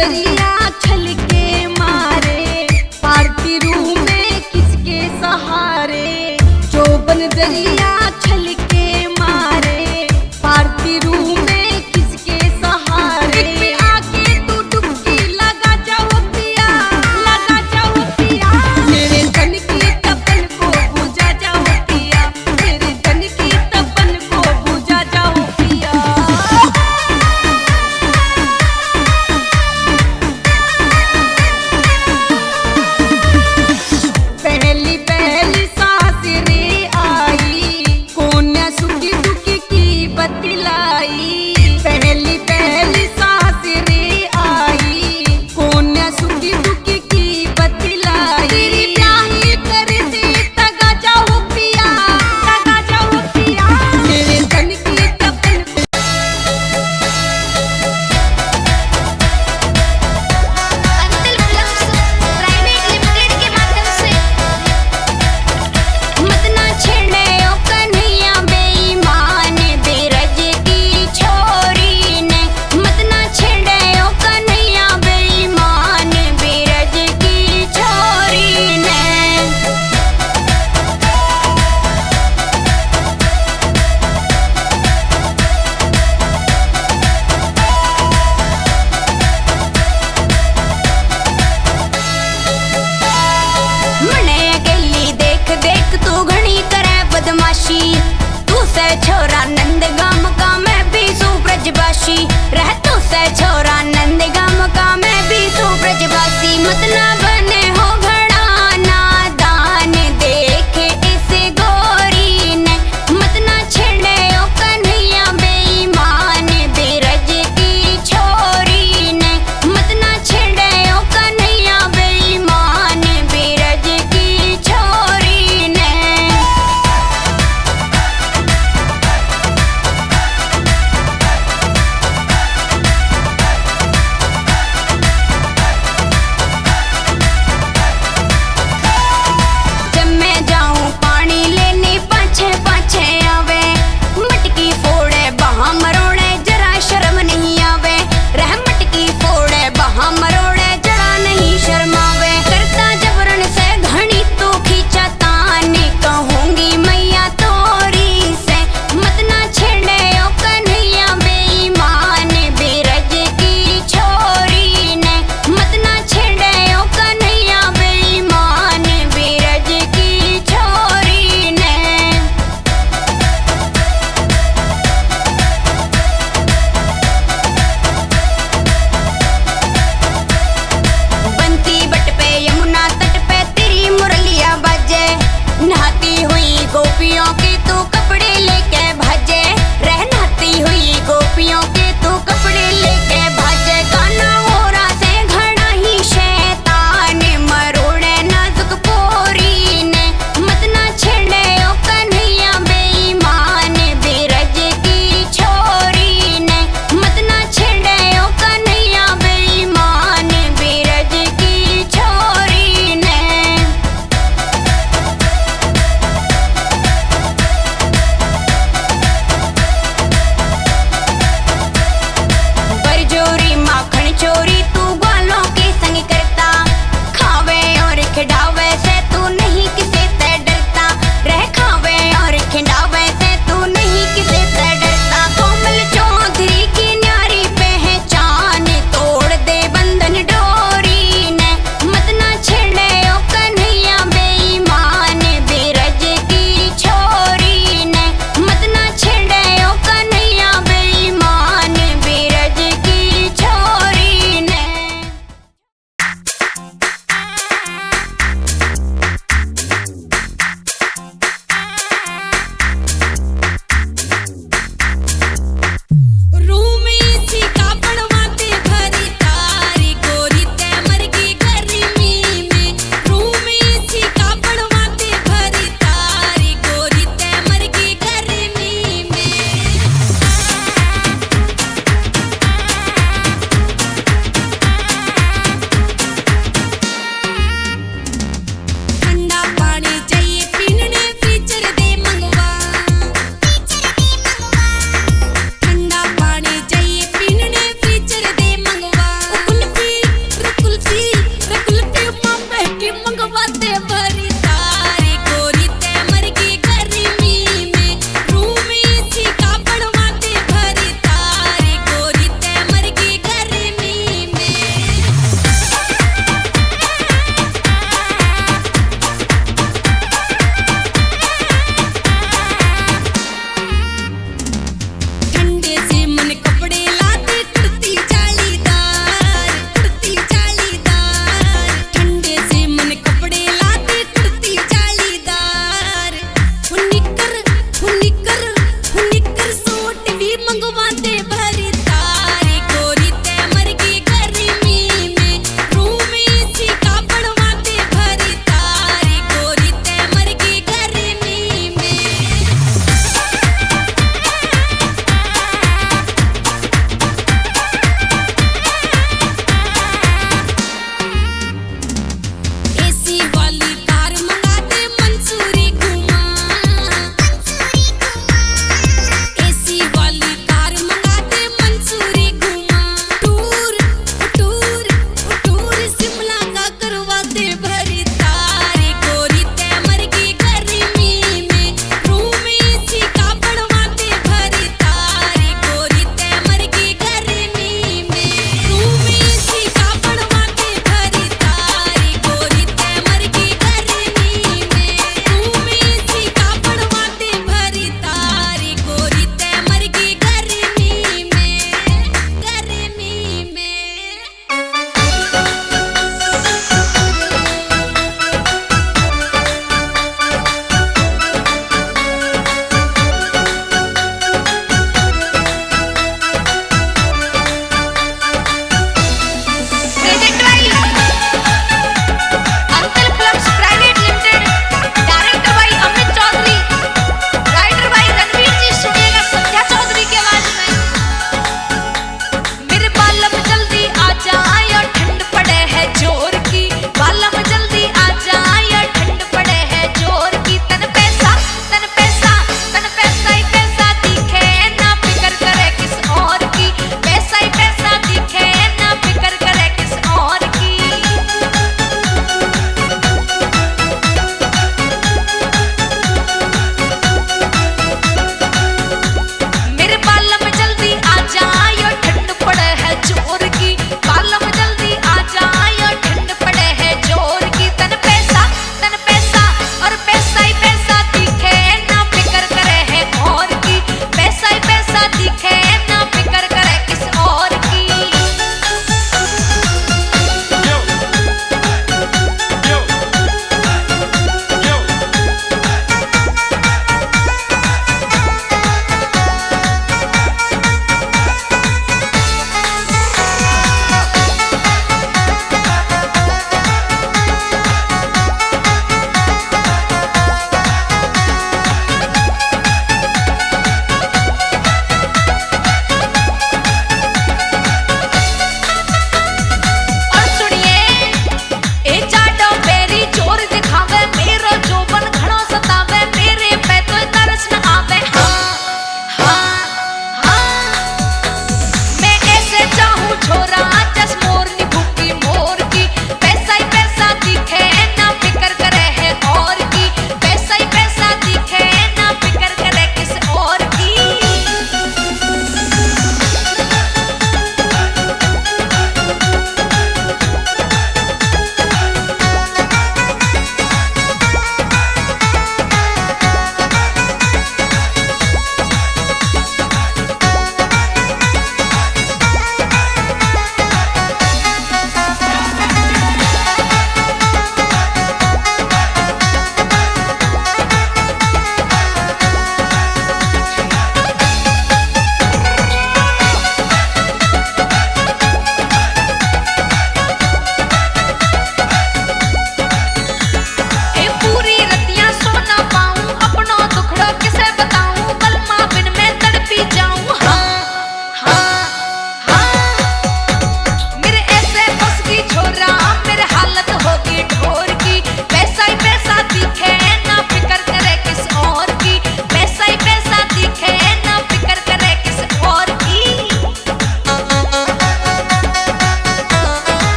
नजरिया छलके मारे, पार्टी रूम में किसके सहारे। जो नजरिया छलके मारे, पार्टी रूम में किसके सहारे। पे आके तू डुबकी लगा जाओ पिया, लगा जाओ पिया। मेरे तन की तपन को बुझा जाओ पिया, मेरे तन की तपन को बुझा जाओ पिया। पहली पहली सांस रे आई, कौन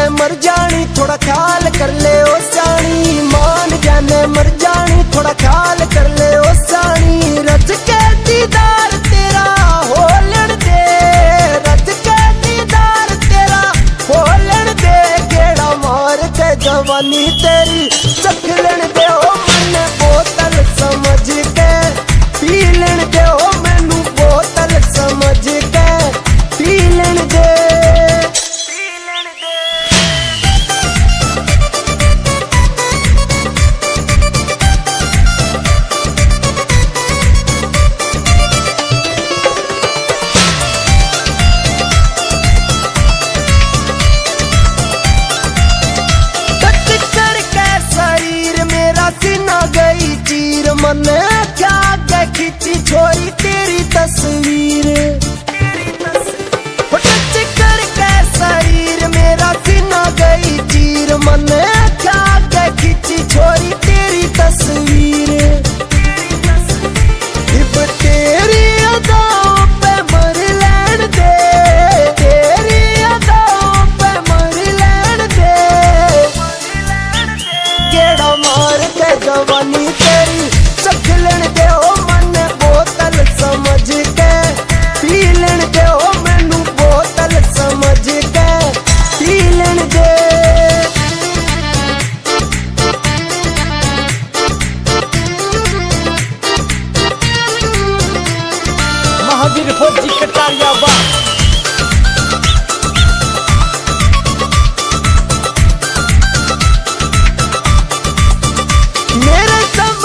मर जानी थोड़ा ख्याल कर ले ओ सानी, मान जाने मर जानी थोड़ा ख्याल कर ले ओ सानी। रज के दीदार तेरा हो लड़ दे, रज के दीदार तेरा हो लड़ दे, गेड़ा मार के जवानी तेरी चख लेन दे ओ मन बोतल समझ के पी लेन दे ओ मैनू बोतल समझ के पी लेन दे। गई चीर मन क्या क्या खींची छोरी तेरी तस्वीर, टच करके शरीर मेरा सीना गई चीर मन क्या क्या खींची छोरी तेरी तस्वीर। इब तेरी अदाओं पे मर लैन दे, तेरी अदाओं पे मर लैन दे, गेड़ा मार के जवानी तेरी चख लेन दे ओ मन बोतल समझ के पी लेन दे ओ मैनू बोतल समझ के पी लेन दे। महावीर फौजी कटारिया वाह। मेरे सब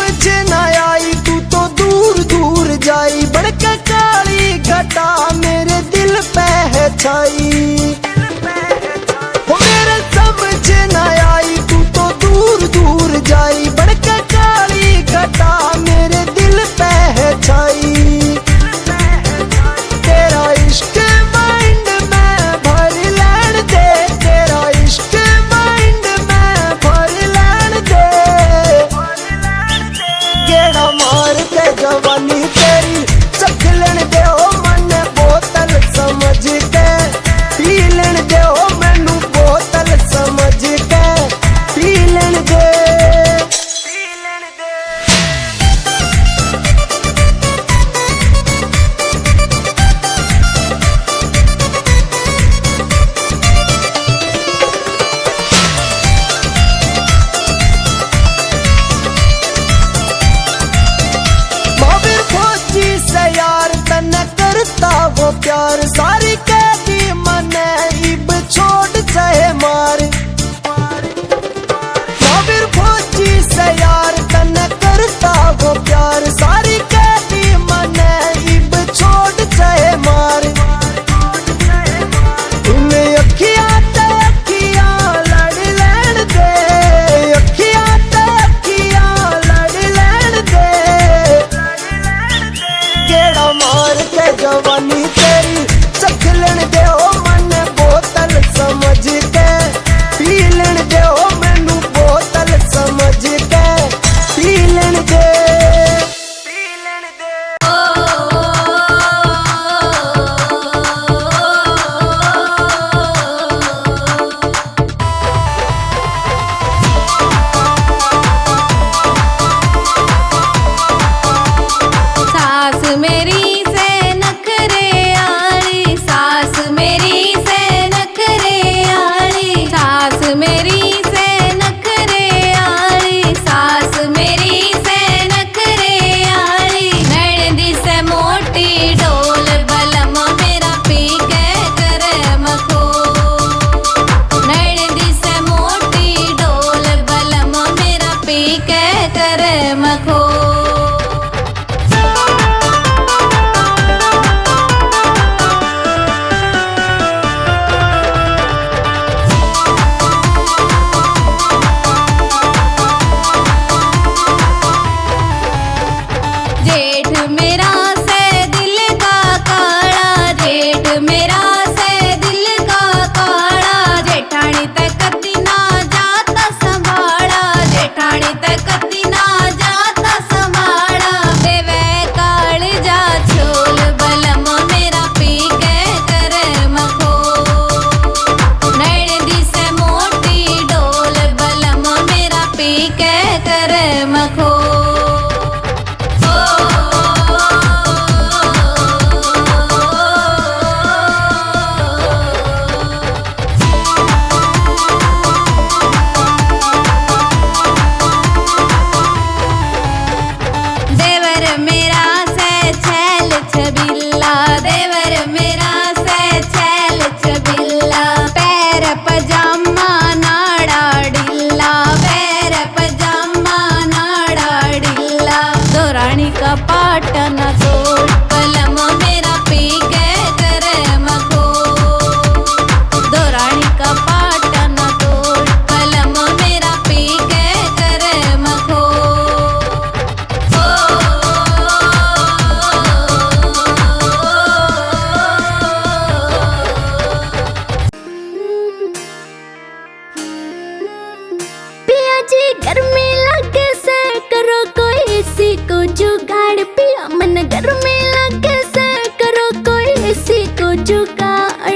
गर्मी लगे से करो कोई एसी को जुगाड़ पिया मन गर्मी लगे से करो कोई एसी को जुगाड़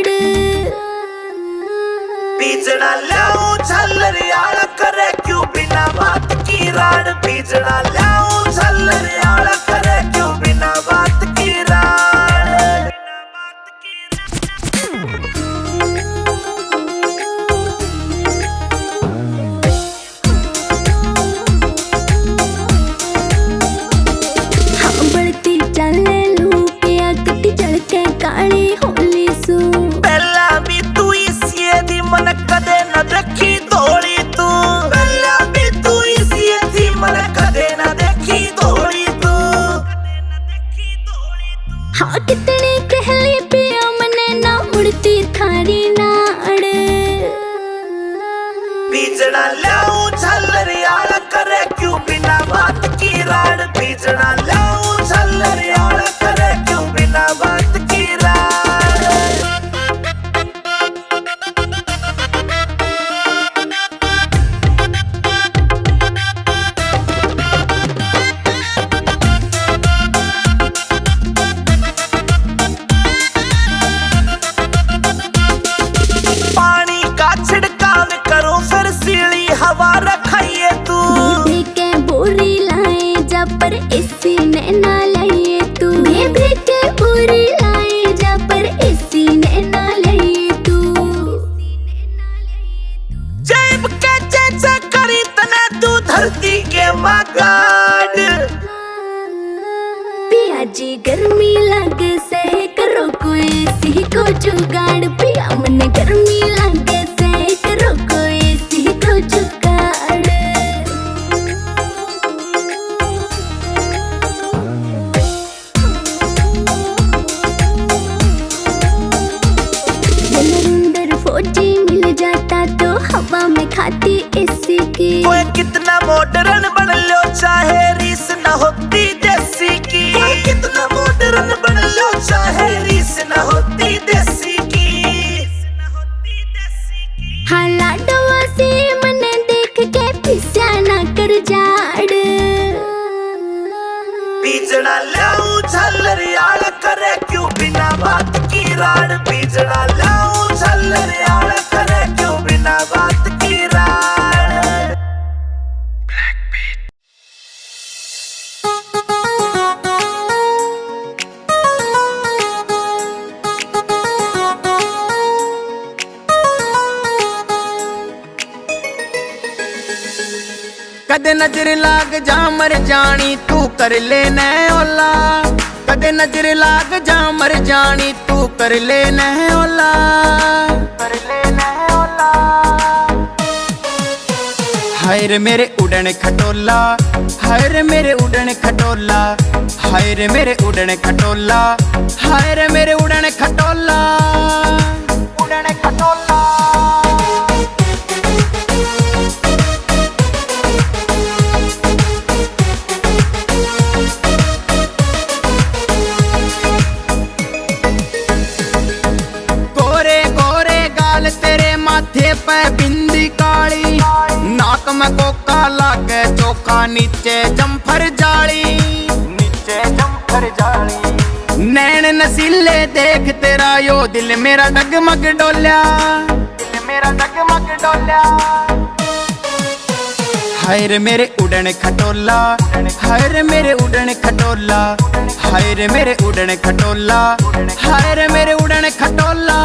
बीजना लाऊं झल्लरियाला करे क्यों बिना बात की राड बीजना लाऊं झल्लरियाला करे क्यों बिना बात की राड हाँ बढ़ती चले लू पिया कटी चढ़ के काली होली सू पहला भी तू इसी दी मन कदे न देखी थोड़ी तू पहला भी तू इसी दी मन कदे न देखी थोड़ी तू हाँ कितनी कहली पिया मने ना मुड़ती थारी नाड़ बीजना लाऊं झल्लरियाला करे क्यों बिना बात की राड बीजना लाऊं झल्लरियाला करे क्यों बिना बात की राड पानी का छिड़काव करो फिर सीली हवा रखाइए तू बेबी के बोरी लाए जा पर एसी ने ना लाइए तू बेबी के बोरी लाए जा पर एसी ने ना लाइए तू जेब के चेचे करी तना तू धरती के मगाड पिया जी गर्मी लगे से करो कोई एसी को जुगाड़ पिया मन गर्मी लगे से करो कोई एसी को जुगाड़ नरेंद्र फौजी मिल जाता तो हवा में खाती एसी की कोई कितना मॉडर्न बन लो चाहे रीस न होती देसी की कोई कितना मॉडर्न बन लो चाहे रीस न होती देसी की हाँ लाडवा से मने देख के पिस्या ना कर जाड़ बीजना लाऊं झल्लरियाला करे क्यों बिना बात की राड बीजना लाऊं झल्लरियाला करे क्यों बिना बात की राड कदे नजर लाग जा मर जानी तू कर ले न ओला कदे नजर लाग जा मर जानी तू कर ले न ओला कर ले न ओला हाय रे मेरे उड़न खटोला हाय रे मेरे उड़न खटोला हाय रे मेरे उड़न खटोला हाय रे मेरे उड़न खटोला उड़न खटोला तेरे माथे पे बिंदी काली नाक में कोका लागे चोखा नीचे जम्फर जाली नीचे जम्फर जाली नैन नसीले देख तेरा यो दिल मेरा डगमग डोल्या दिल मेरा डगमग डोल्या हाय रे मेरे उड़न खटोला हाय रे मेरे उड़न खटोला हाय रे मेरे उड़न खटोला हाय रे मेरे उड़न खटोला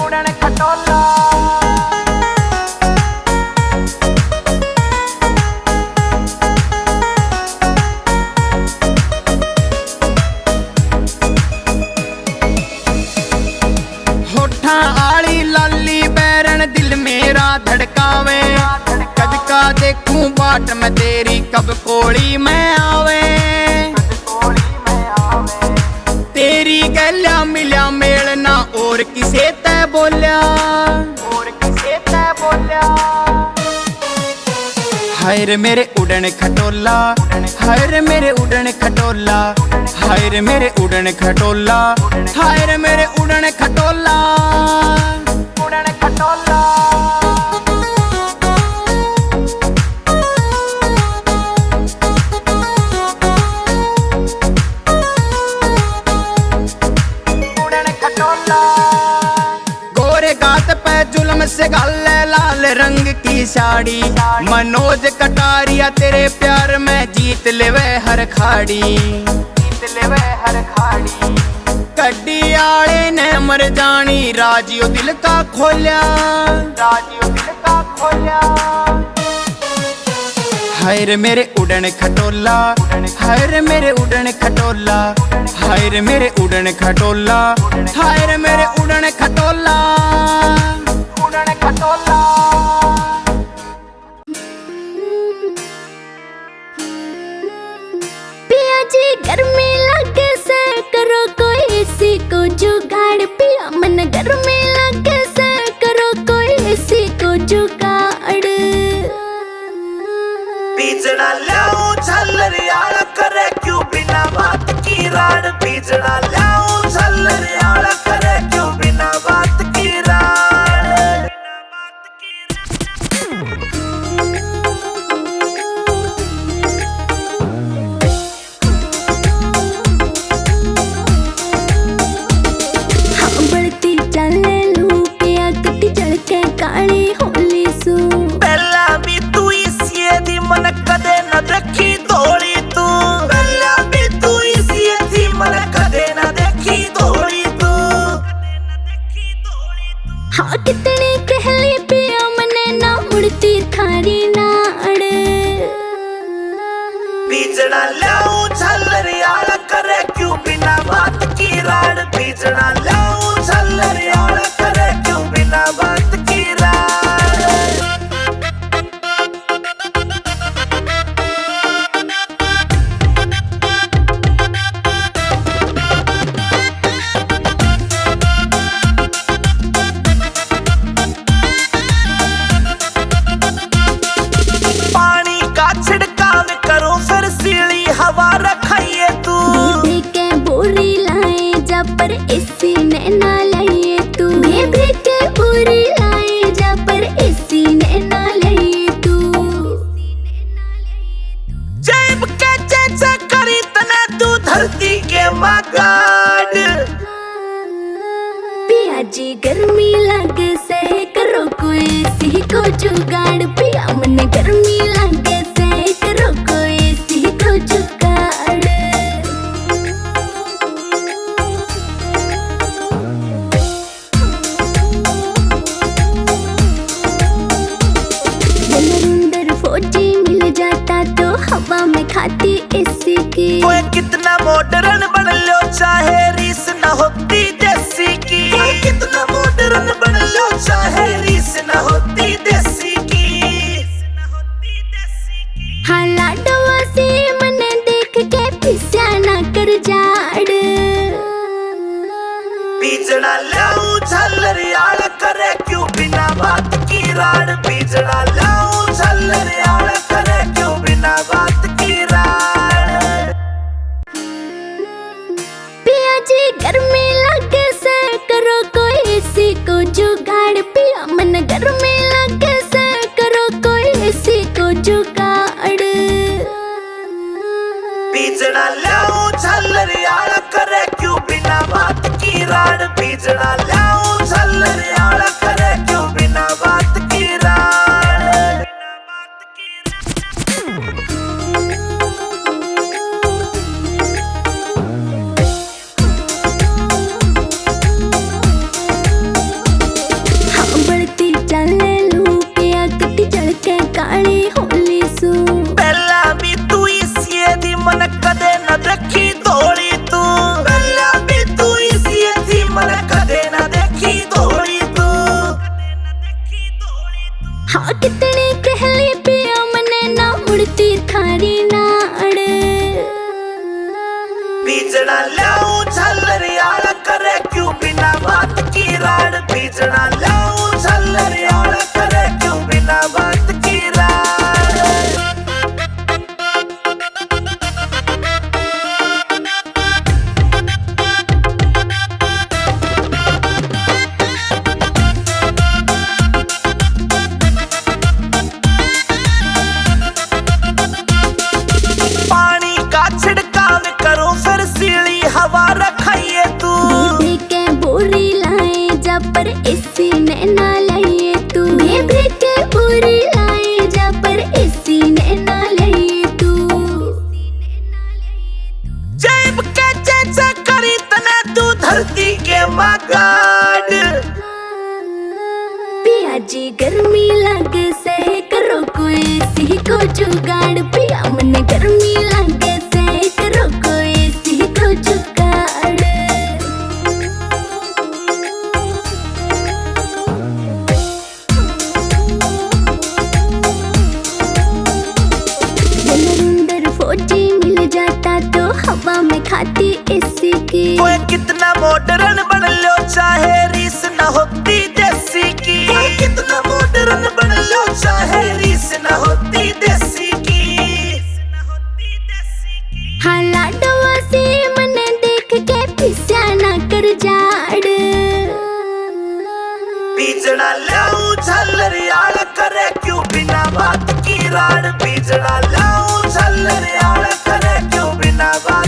उड़न खटोला होठा आली लाली बैरन दिल मेरा धड़कावे कद का देखूं बाट में तेरी कब कोड़ी में आवे तेरी गल्या मिल्या मेलना और किसे तै बोल्या और किसे तै बोल्या हाय रे मेरे उड़न खटोला हाय रे मेरे उड़न खटोला हाय रे मेरे उड़न खटोला हाय रे मेरे उड़न खटोला उड़न खटोला ले लाल रंग की साड़ी, मनोज कटारिया तेरे प्यार में जीत लेवे हर खाड़ी, जीत लेवे हर खाड़ी। कड्डी आले ने मर जानी राजियो दिल का खोल्या, राजियो दिल का खोल्या। हाय रे मेरे उड़न खटोला, हाय रे मेरे उड़न खटोला, हाय रे मेरे उड़न खटोला, हाय रे मेरे उड़न खटोला, उड़न खटोला। पिया जी गर्मी लगे से करो कोई एसी को जुगाड़, पिया मन गर्मी लगे से करो कोई एसी को जुगाड़। बीजना लाऊं झल्लरियाला करे क्यों बिना बात की राड, बीजना लाऊं झल्लरियाला करे क्यों बिना बात की राड। हाँ बढ़ती चले लू पिया कटी जल के काली होली सू, पहला भी तू इसी दी मन कदे न देखी धोली तू, पहला भी तू इसी दी मन कदे न देखी धोली तू। हाँ कितनी कहली पिया मने ना मुड़ती थारी नाड़। बीजना लाऊं झल्लरियाला करे क्यों बिना बात की राड, बीजना लाऊं झल्लरियाला करे क्यों बिना बात की राड। पानी का छिड़काव करो फिर सीली हवा रखाइए तू, बेबी के बोरी लाए जा पर एसी ने ना लाइए तू, बेबी के बोरी लाए जा पर एसी ने ना लाइए तू। जेब के चेचे करी तना तू धरती के मगाड़। पिया जी गर्मी लगे से करो कोई एसी को जुगाड़, पिया मन गर्मी लगे से करो कोई एसी को जुगाड़। नरेंद्र फौजी मिल जाता तो हवा में खाती एसी की, कोई कितना मॉडर्न बन लो चाहे रीस न होती देसी की, कोई कितना मॉडर्न बन लो चाहे रीस न होती देसी की। हाँ लाडवा से मने देख के पिस्या ना कर जाड़। बीजना लाऊं झल्लरियाला करे क्यों बिना बात की राड, बीजना लाऊं झल्लरियाला करे क्यों बिना बात की राड। पिया जी गर्मी लगे से करो कोई एसी को जुगाड़, पिया मन गर्मी लगे से करो कोई एसी को जुगाड़। बीजना लाऊं झल्लरियाला करे क्यों बिना बात की राड, बीजना लाऊं झल्लरियाला करे क्यों बिना बात की राड। हाँ बढ़ती चले लू पिया कटी जल के काली होली सू, पहला भी तू इसी दी मन कदे न देखी धोली तू, पहला भी तू इसी दी मन कदे न देखी धोली तू। हाँ कितनी कहली पिया मने ना मुड़ती थारी नाड़। बीजना लाऊं झल्लरियाला करे क्यों बिना बात की राड, बीजना लाऊं झल्लरियाला करे क्यों बिना बात की राड। पानी का छिड़काव करो फिर सीली हवा रखाइए तू, बेबी के बोरी लाए जा पर एसी ने ना गर्मी लगे सह करो कोई सी को जुगाड़ पिया मन गर्मी लगे सह करो कोई सी को जुगाड़। नरेंद्र फौजी मिल जाता तो हवा में खाती एसी की। कोई कितना मॉडर्न बन लो चाहे रीस न होती देसी की। कोई कितना मॉडर्न बन लो चाहे रीस न होती देसी की। हाँ लाडवा से मन देख के पिस्या ना कर जाड़। बीजड़ा लाऊं झल्लरियाल करे क्यों बिना बात की राड़। बीजड़ा लाऊं झल्लरियाल करे क्यों बिना बात